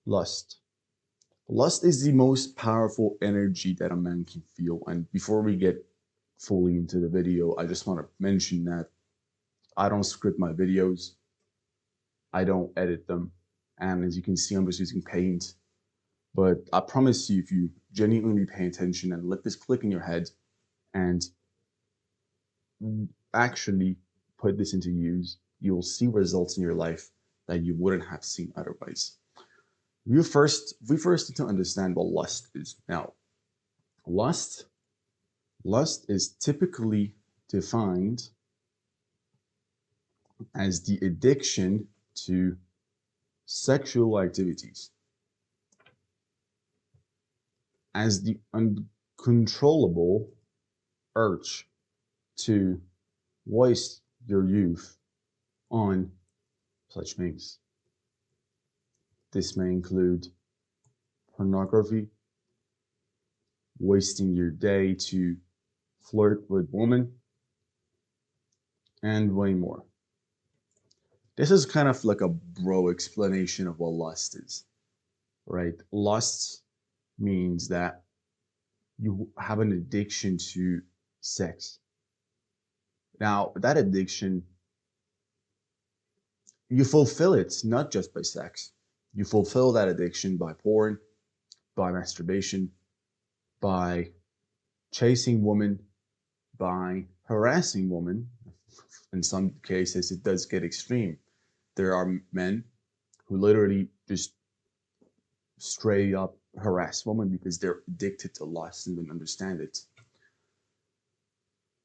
Lust. Lust is the most powerful energy that a man can feel. And before we get fully into the video, I just want to mention that I don't script my videos, I don't edit them. And as you can see, I'm just using paint. But I promise you, if you genuinely pay attention and let this click in your head and actually put this into use, you will see results in your life that you wouldn't have seen otherwise. We first need to understand what lust is. Now, lust lust is typically defined as the addiction to sexual activities, as the uncontrollable urge to waste your youth on such things. This may include pornography, wasting your day to flirt with women, and way more. This is kind of like a bro explanation of what lust is, right? Lust means that you have an addiction to sex. Now, that addiction, you fulfill it not just by sex. You fulfill that addiction by porn, by masturbation, by chasing women, by harassing women. In some cases, it does get extreme. There are men who literally just straight up harass women because they're addicted to lust and don't understand it.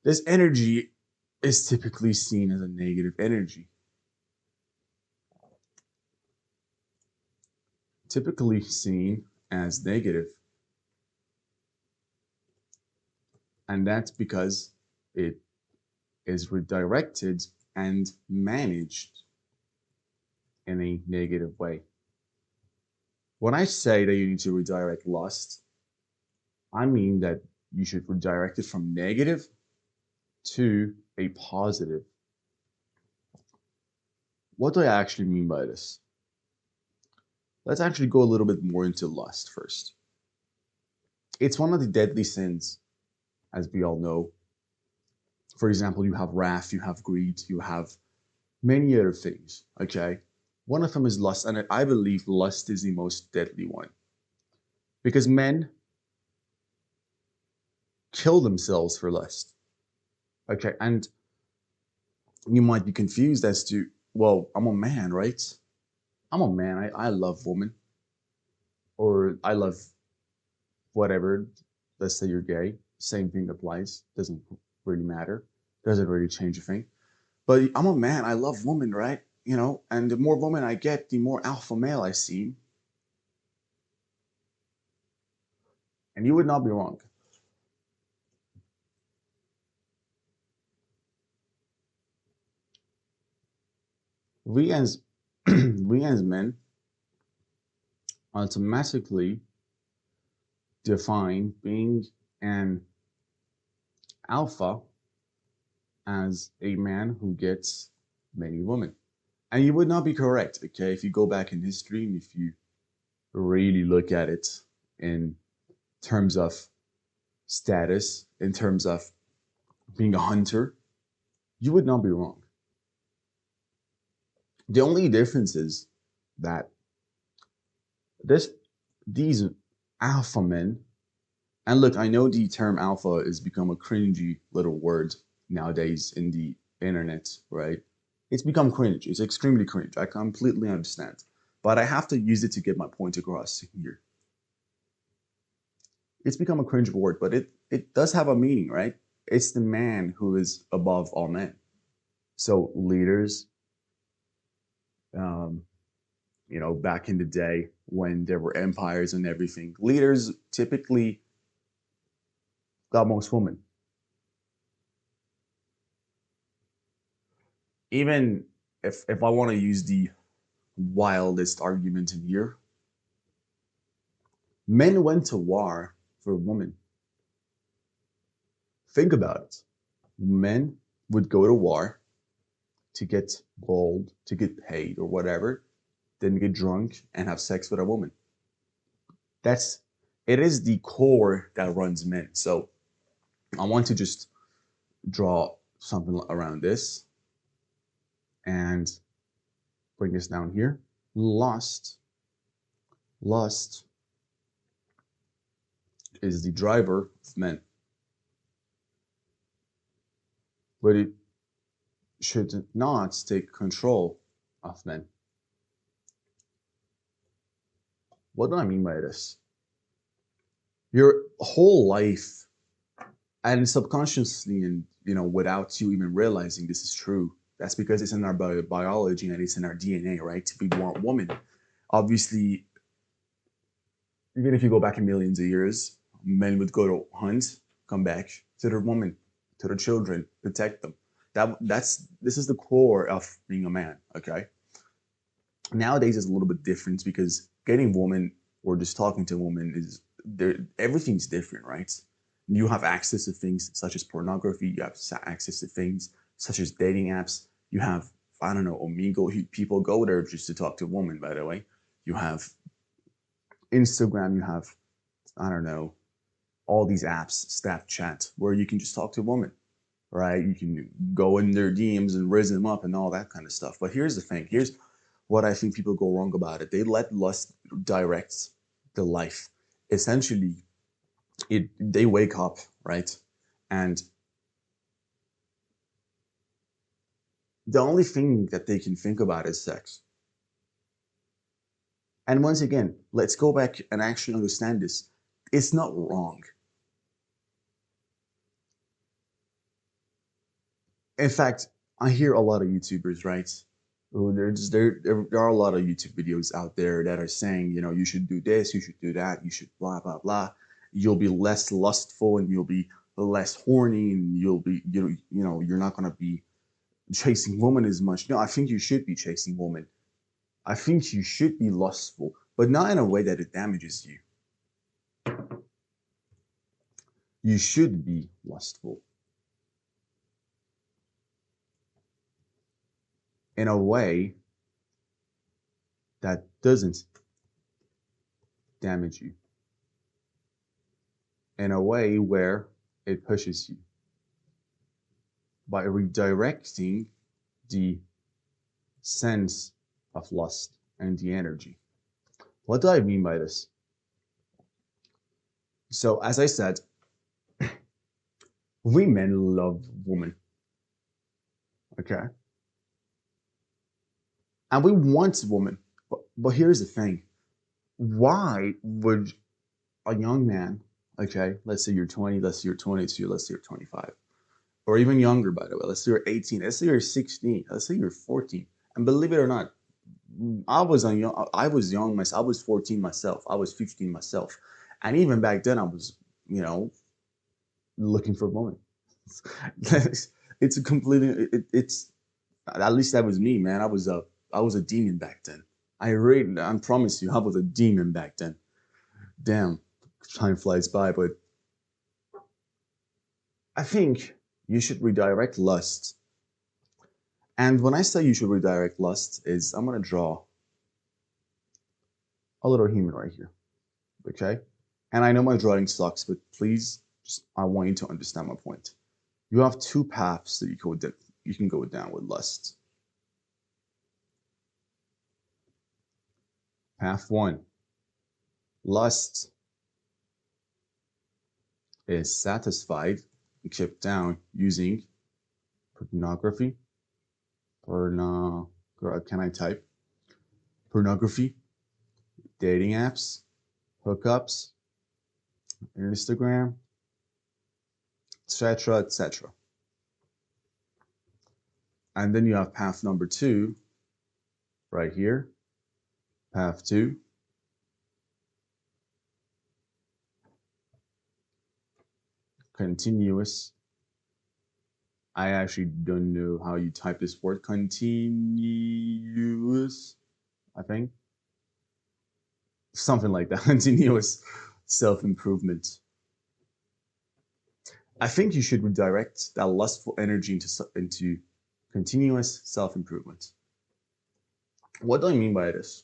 This energy is typically seen as a negative energy. Typically seen as negative, and that's because it is redirected and managed in a negative way. When I say that you need to redirect lust, I mean that you should redirect it from negative to a positive. What do I actually mean by this? Let's actually go a little bit more into lust first. It's one of the deadly sins, as we all know. For example, you have wrath, you have greed, you have many other things, okay? One of them is lust, and I believe lust is the most deadly one. Because men kill themselves for lust, okay? And you might be confused as to, well, I'm a man, right? I'm a man, I love women, or I love whatever. Let's say you're gay, same thing applies, doesn't really matter, doesn't really change a thing. But I'm a man, I love women, right? You know, and the more women I get, the more alpha male I seem. And you would not be wrong. We as we as men automatically define being an alpha as a man who gets many women. And you would not be correct, okay? If you go back in history and if you really look at it in terms of status, in terms of being a hunter, you would not be wrong. The only difference is that this these alpha men, and look, I know the term alpha has become a cringy little word nowadays in the internet, right? It's become cringe. It's extremely cringe. I completely understand. But I have to use it to get my point across here. It's become a cringe word, but it does have a meaning, right? It's the man who is above all men. So leaders, um, back in the day when there were empires and everything, leaders typically got most women. Even if I want to use the wildest argument in here, men went to war for women. Think about it. Men would go to war to get gold, to get paid or whatever, then get drunk and have sex with a woman. It is the core that runs men. So I want to just draw something around this and bring this down here. Lust is the driver of men, but it should not take control of men. What do I mean by this? Your whole life, and subconsciously, and without you even realizing this is true, that's because it's in our biology and it's in our DNA, right? To be want woman. Obviously, even if you go back in millions of years, men would go to hunt, come back to their woman, to their children, protect them. This is the core of being a man. Okay. Nowadays it's a little bit different because getting woman or just talking to a woman is there. Everything's different, right? You have access to things such as pornography. You have access to things such as dating apps. You have, I don't know, Omegle. People go there just to talk to a woman. By the way, you have Instagram. You have, I don't know, all these apps, Snapchat, where you can just talk to a woman, right? You can go in their DMs and raise them up and all that kind of stuff. But here's the thing. Here's what I think people go wrong about it. They let lust direct the life. Essentially, they wake up, right? And the only thing that they can think about is sex. And once again, let's go back and actually understand this. It's not wrong. In fact, I hear a lot of YouTubers, right? There are a lot of YouTube videos out there that are saying, you should do this, you should do that, you should blah blah blah. You'll be less lustful and you'll be less horny and you'll be you're not gonna be chasing women as much. No, I think you should be chasing women. I think you should be lustful, but not in a way that it damages you. You should be lustful in a way that doesn't damage you, in a way where it pushes you by redirecting the sense of lust and the energy. What do I mean by this? So, as I said, we men love women, okay? And we want women. But here's the thing. Why would a young man, okay, let's say you're 20, let's say you're 22, let's say you're 25, or even younger, by the way, let's say you're 18, let's say you're 16, let's say you're 14. And believe it or not, I was young myself. I was 14 myself. I was 15 myself. And even back then I was, looking for a woman. It's a completely it's at least that was me, man. I was a demon back then. I promise you, I was a demon back then. Damn, time flies by, but I think you should redirect lust. And when I say you should redirect lust, is I'm gonna draw a little human right here. Okay? And I know my drawing sucks, but please, I want you to understand my point. You have two paths that you can go down with lust. Path one, lust is satisfied and kept down using pornography. Can I type? Pornography, dating apps, hookups, Instagram, etc., etc. And then you have path number two, right here. Path two, continuous. I actually don't know how you type this word. Continuous, I think. Something like that. Continuous self-improvement. I think you should redirect that lustful energy into continuous self-improvement. What do I mean by this?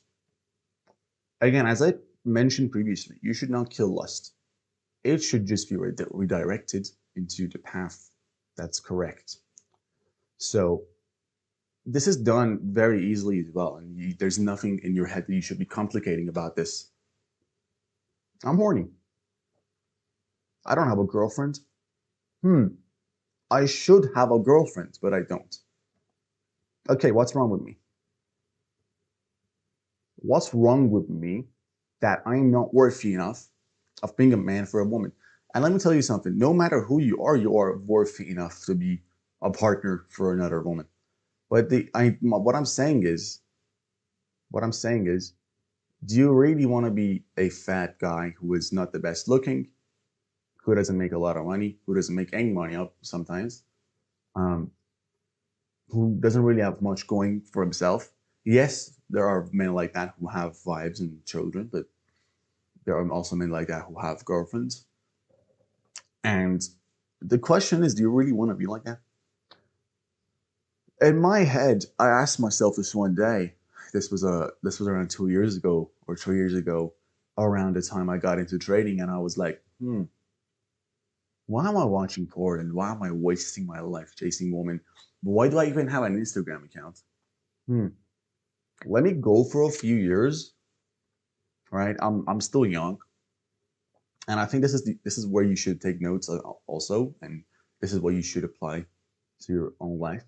Again, as I mentioned previously, you should not kill lust. It should just be redirected into the path that's correct. So this is done very easily as well, and there's nothing in your head that you should be complicating about this. I'm horny. I don't have a girlfriend. I should have a girlfriend, but I don't. Okay, what's wrong with me? What's wrong with me that I'm not worthy enough of being a man for a woman? And let me tell you something, no matter who you are worthy enough to be a partner for another woman. But what I'm saying is, do you really want to be a fat guy who is not the best looking, who doesn't make a lot of money, who doesn't make any money up sometimes, um, who doesn't really have much going for himself? Yes, there are men like that who have wives and children, but there are also men like that who have girlfriends. And the question is, do you really want to be like that? In my head, I asked myself this one day. This was around 2 years ago or 3 years ago, around the time I got into trading, and I was like, why am I watching porn and why am I wasting my life chasing women? Why do I even have an Instagram account? Let me go for a few years, right? I'm still young, and I think this is where you should take notes also, and this is what you should apply to your own life.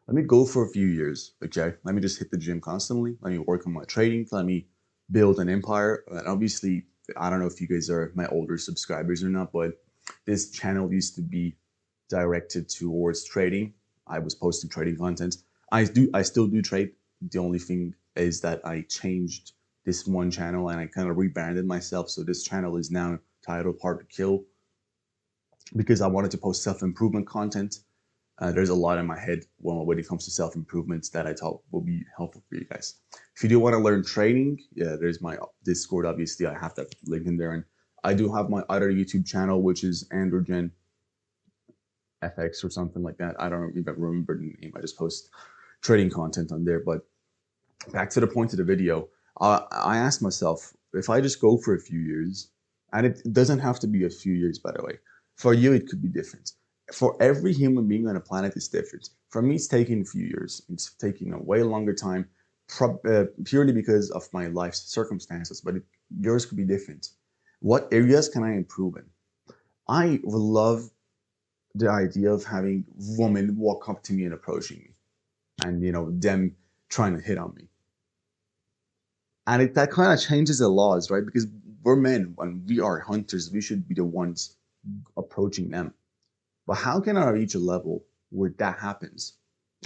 Let me go for a few years, okay? Let me just hit the gym constantly. Let me work on my trading. Let me build an empire. And obviously, I don't know if you guys are my older subscribers or not, but this channel used to be directed towards trading. I was posting trading content. I still do trade. The only thing is that I changed this one channel and I kind of rebranded myself. So this channel is now titled Hard to Kill because I wanted to post self-improvement content. There's a lot in my head when it comes to self-improvements that I thought will be helpful for you guys. If you do want to learn trading, yeah, there's my Discord. Obviously, I have that link in there. And I do have my other YouTube channel, which is Androgen FX or something like that. I don't even remember the name. I just post trading content on there. But back to the point of the video, I asked myself, if I just go for a few years, and it doesn't have to be a few years, by the way. For you, it could be different. For every human being on the planet, it's different. For me, it's taking a few years. It's taking a way longer time, purely because of my life's circumstances, but yours could be different. What areas can I improve in? I would love the idea of having women walk up to me and approaching me, and them trying to hit on me. And that kind of changes the laws, right? Because we're men and we are hunters, we should be the ones approaching them. But how can I reach a level where that happens?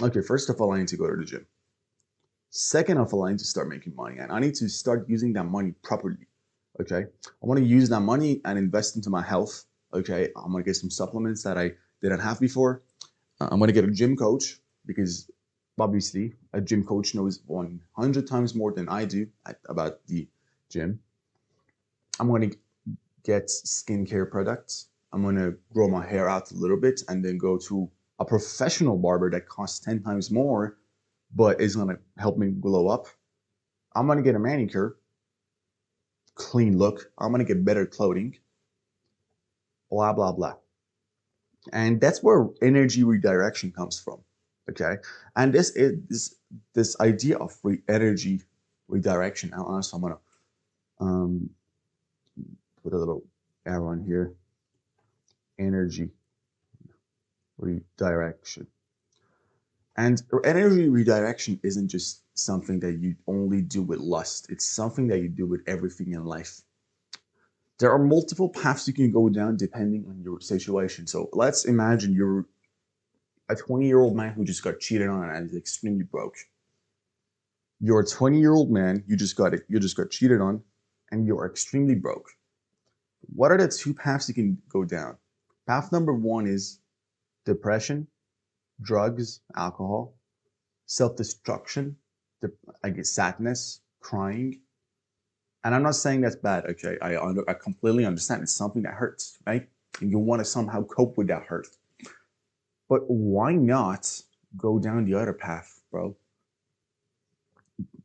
Okay, first of all, I need to go to the gym. Second of all, I need to start making money, and I need to start using that money properly. Okay, I want to use that money and invest into my health. Okay, I'm gonna get some supplements that I didn't have before. I'm gonna get a gym coach because obviously a gym coach knows 100 times more than I do about the gym. I'm gonna get skincare products. I'm gonna grow my hair out a little bit and then go to a professional barber that costs 10 times more, but is gonna help me glow up. I'm gonna get a manicure, clean look. I'm gonna get better clothing, blah, blah, blah. And that's where energy redirection comes from. Okay. And this is this idea of energy redirection. So I'm gonna um, put a little arrow on here. Energy redirection. And energy redirection isn't just something that you only do with lust. It's something that you do with everything in life. There are multiple paths you can go down depending on your situation. So let's imagine you're a 20-year-old man who just got cheated on and is extremely broke. You're a 20-year-old man, you just got cheated on, and you're extremely broke. What are the two paths you can go down? Path number one is depression, drugs, alcohol, self-destruction, I guess sadness, crying. And I'm not saying that's bad, okay? I completely understand. It's something that hurts, right? And you want to somehow cope with that hurt. But why not go down the other path, bro?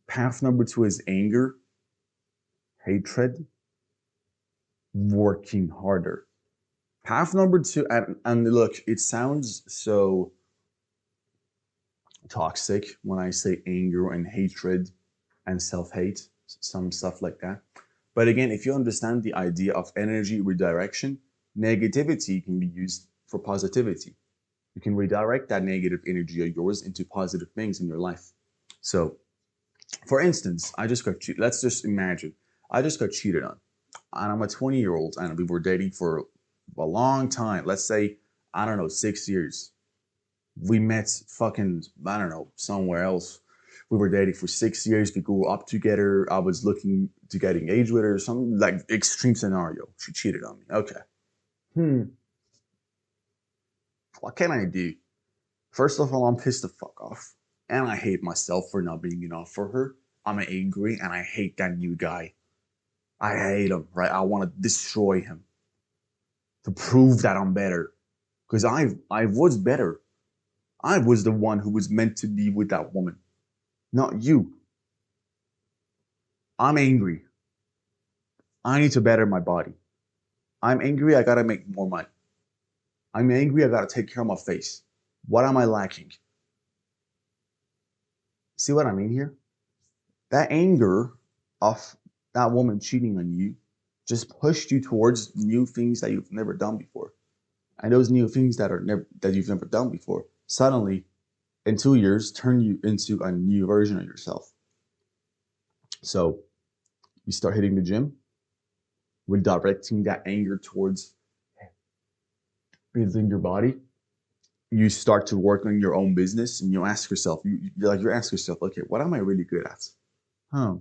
Path number two is anger, hatred, working harder. Path number two, and look, it sounds so toxic when I say anger and hatred and self hate, some stuff like that. But again, if you understand the idea of energy redirection, negativity can be used for positivity. You can redirect that negative energy of yours into positive things in your life. So, for instance, I just got cheated. Let's just imagine I just got cheated on, and I'm a 20-year-old, and we were dating for a long time. Let's say, I don't know, 6 years. We met fucking, I don't know, somewhere else. We were dating for 6 years. We grew up together. I was looking to get engaged with her. Some like extreme scenario. She cheated on me. Okay. Hmm. What can I do? First of all, I'm pissed the fuck off. And I hate myself for not being enough for her. I'm angry and I hate that new guy. I hate him, right? I want to destroy him to prove that I'm better. Because I was better. I was the one who was meant to be with that woman, not you. I'm angry. I need to better my body. I'm angry. I gotta make more money. I'm angry. I gotta take care of my face. What am I lacking? See what I mean here? That anger of that woman cheating on you just pushed you towards new things that you've never done before. And those new things that you've never done before suddenly in 2 years turn you into a new version of yourself. So you start hitting the gym, redirecting that anger towards building your body. You start to work on your own business, and you ask yourself, you ask yourself, okay, what am I really good at? Huh.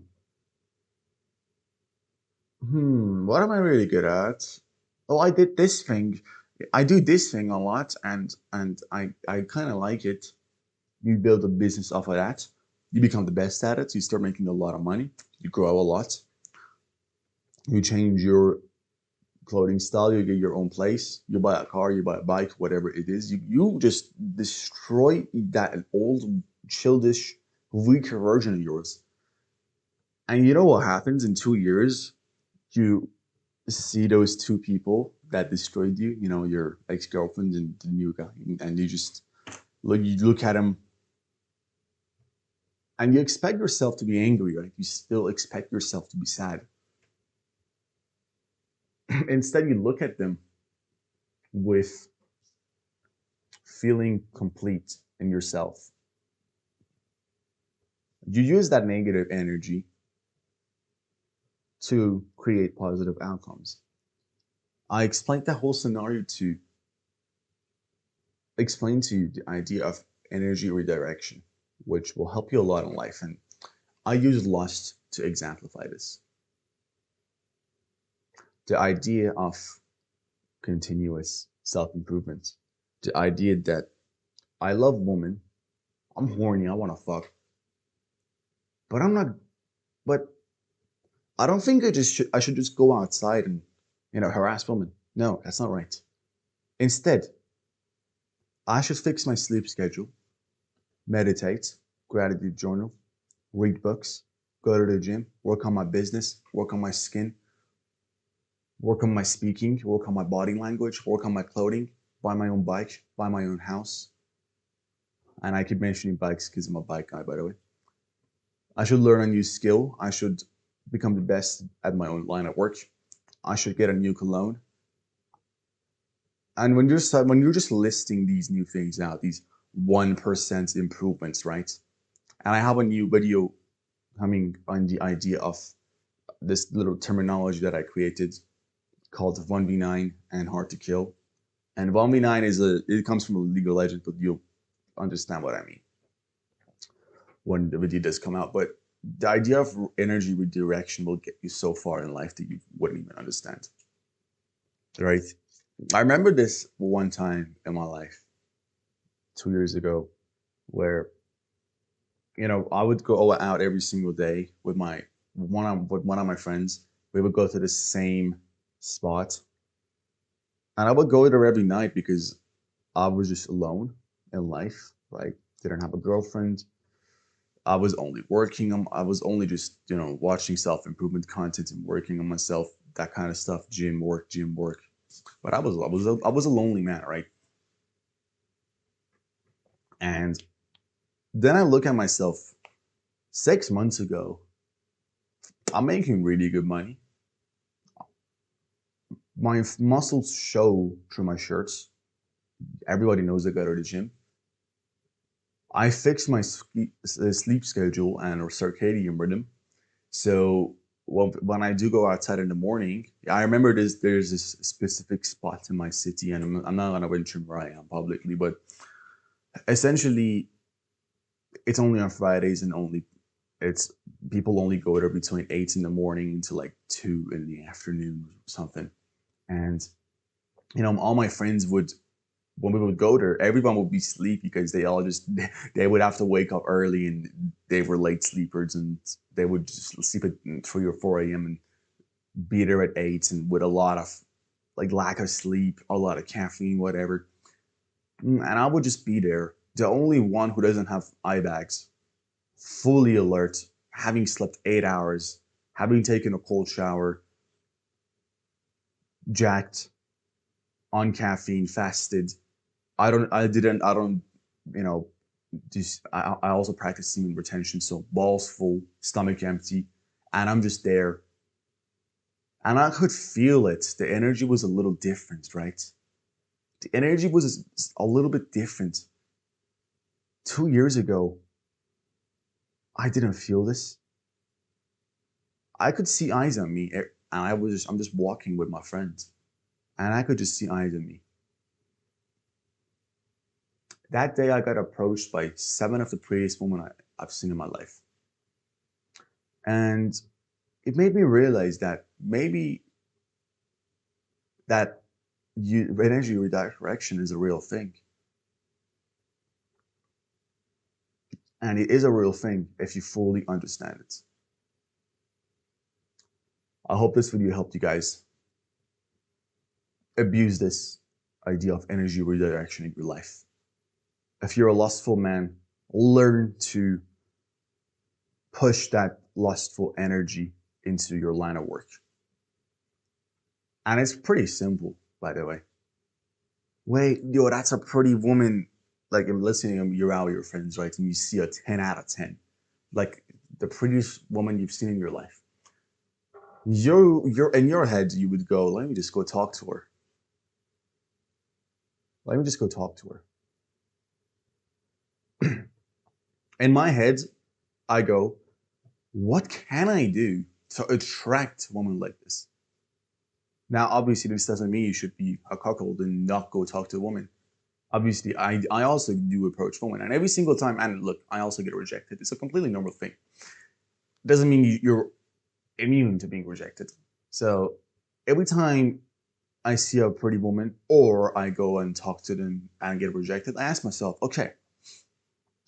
What am I really good at? Oh, I did this thing. I do this thing a lot, and I kind of like it. You build a business off of that. You become the best at it. You start making a lot of money. You grow a lot. You change your clothing style. You get your own place. You buy a car. You buy a bike. Whatever it is, you just destroy that old, childish, weaker version of yours. And you know what happens in 2 years? You see those two people that destroyed you. You know, your ex-girlfriend and the new guy, and you look at him and you expect yourself to be angry, right? You still expect yourself to be sad. Instead, you look at them with feeling complete in yourself. You use that negative energy to create positive outcomes. I explained that whole scenario to explain to you the idea of energy redirection, which will help you a lot in life. And I use lust to exemplify this. The idea of continuous self improvement, the idea that I love women, I'm horny, I want to fuck, but I'm not, but I don't think I should just go outside and, harass women. No, that's not right. Instead, I should fix my sleep schedule, meditate, gratitude journal, read books, go to the gym, work on my business, work on my skin, work on my speaking, work on my body language, work on my clothing, buy my own bike, buy my own house. And I keep mentioning bikes because I'm a bike guy, by the way. I should learn a new skill. I should become the best at my own line of work. I should get a new cologne. And when you're just listing these new things out, these 1% improvements, right? And I have a new video coming on the idea of this little terminology that I created called 1v9 and hard to kill. And 1v9 it comes from a League of Legends, but you'll understand what I mean when the video does come out. But the idea of energy redirection will get you so far in life that you wouldn't even understand. Right? I remember this one time in my life, 2 years ago, where I would go out every single day with one of my friends. We would go to the same spot, and I would go there every night because I was just alone in life. Right? Didn't have a girlfriend. I was only I was only just, watching self-improvement content and working on myself, that kind of stuff, gym work. But I was a lonely man, right? And then I look at myself 6 months ago. I'm making really good money. My muscles show through my shirts. Everybody knows I go to the gym. I fixed my sleep schedule and circadian rhythm. So when I do go outside in the morning, I remember there's this specific spot in my city, and I'm not gonna mention where I am publicly, but essentially it's only on Fridays, and it's people only go there between 8 in the morning to like 2 in the afternoon or something. And all my friends would, when we would go there, everyone would be sleepy because they all just they would have to wake up early, and they were late sleepers, and they would just sleep at 3 or 4 a.m. and be there at 8, and with a lot of like lack of sleep, a lot of caffeine, whatever. And I would just be there, the only one who doesn't have eye bags, fully alert, having slept 8 hours, having taken a cold shower, jacked, on caffeine, fasted. I don't, you know, just, I also practice semen retention. So balls full, stomach empty, and I'm just there. And I could feel it. The energy was a little different, right? The energy was a little bit different. 2 years ago, I didn't feel this. I could see eyes on me, and I'm just walking with my friends, and I could just see eyes on me. That day, I got approached by 7 of the prettiest women I've seen in my life. And it made me realize that maybe that energy redirection is a real thing. And it is a real thing if you fully understand it. I hope this video helped you guys abuse this idea of energy redirection in your life. If you're a lustful man, learn to push that lustful energy into your line of work. And it's pretty simple, by the way. Wait, yo, that's a pretty woman. Like, I'm listening, you're out with your friends, right? And you see a 10 out of 10. Like, the prettiest woman you've seen in your life. You're in your head, you would go, let me just go talk to her. Let me just go talk to her. In my head, I go, what can I do to attract a woman like this? Now, obviously, this doesn't mean you should be a cuckold and not go talk to a woman. Obviously, I also do approach women, and every single time, and look, I also get rejected. It's a completely normal thing. Doesn't mean you're immune to being rejected. So every time I see a pretty woman or I go and talk to them and get rejected, I ask myself, okay,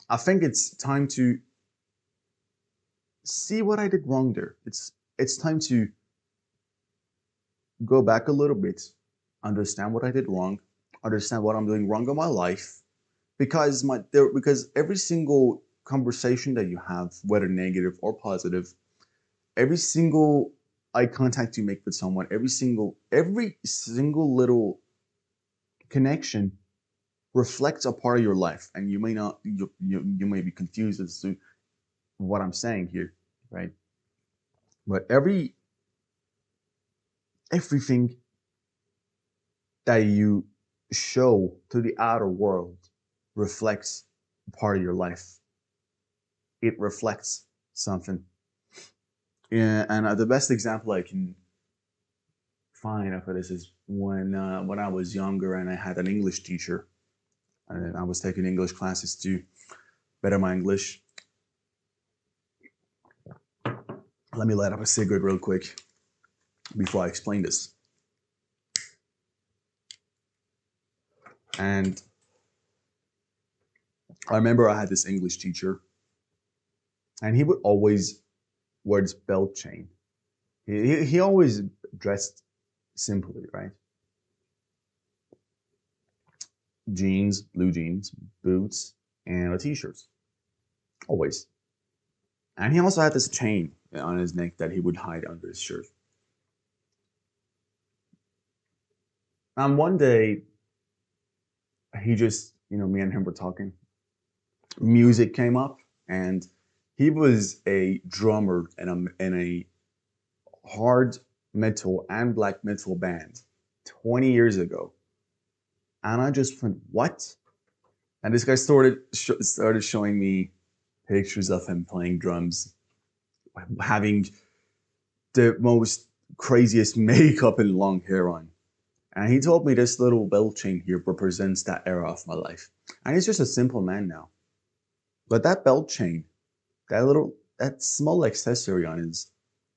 I think it's time to see what I did wrong there. It's time to go back a little bit, understand what I did wrong, understand what I'm doing wrong in my life, because every single conversation that you have, whether negative or positive, every single eye contact you make with someone, every single little connection reflects a part of your life, and you may not you may be confused as to what I'm saying here, right? But everything that you show to the outer world reflects a part of your life. It reflects something. Yeah, and the best example I can find for this is when I was younger and I had an English teacher, and I was taking English classes to better my English. Let me light up a cigarette real quick before I explain this. And I remember I had this English teacher, and he would always wear this belt chain. He always dressed simply, right? Jeans, blue jeans, boots, and a t-shirt. Always. And he also had this chain on his neck that he would hide under his shirt. And one day, he just, me and him were talking. Music came up, and he was a drummer in a hard metal and black metal band 20 years ago. And I just went, what? And this guy started showing me pictures of him playing drums, having the most craziest makeup and long hair on. And he told me this little belt chain here represents that era of my life. And he's just a simple man now. But that belt chain, that small accessory on his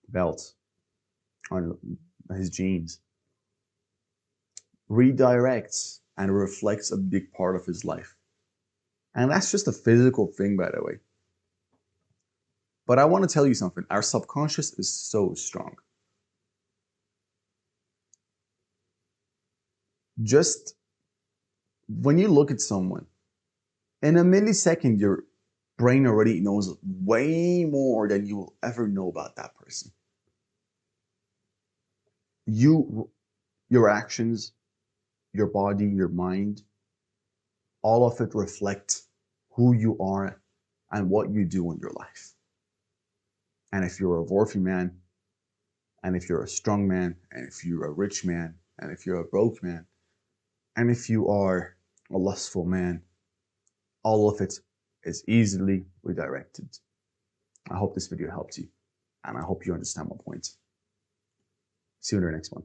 belt, on his jeans, redirects and reflects a big part of his life. And that's just a physical thing, by the way. But I want to tell you something. Our subconscious is so strong. Just when you look at someone, in a millisecond, your brain already knows way more than you will ever know about that person. Your actions, your body, your mind, all of it reflect who you are and what you do in your life. And if you're a worthy man, and if you're a strong man, and if you're a rich man, and if you're a broke man, and if you are a lustful man, all of it is easily redirected. I hope this video helped you, and I hope you understand my point. See you in the next one.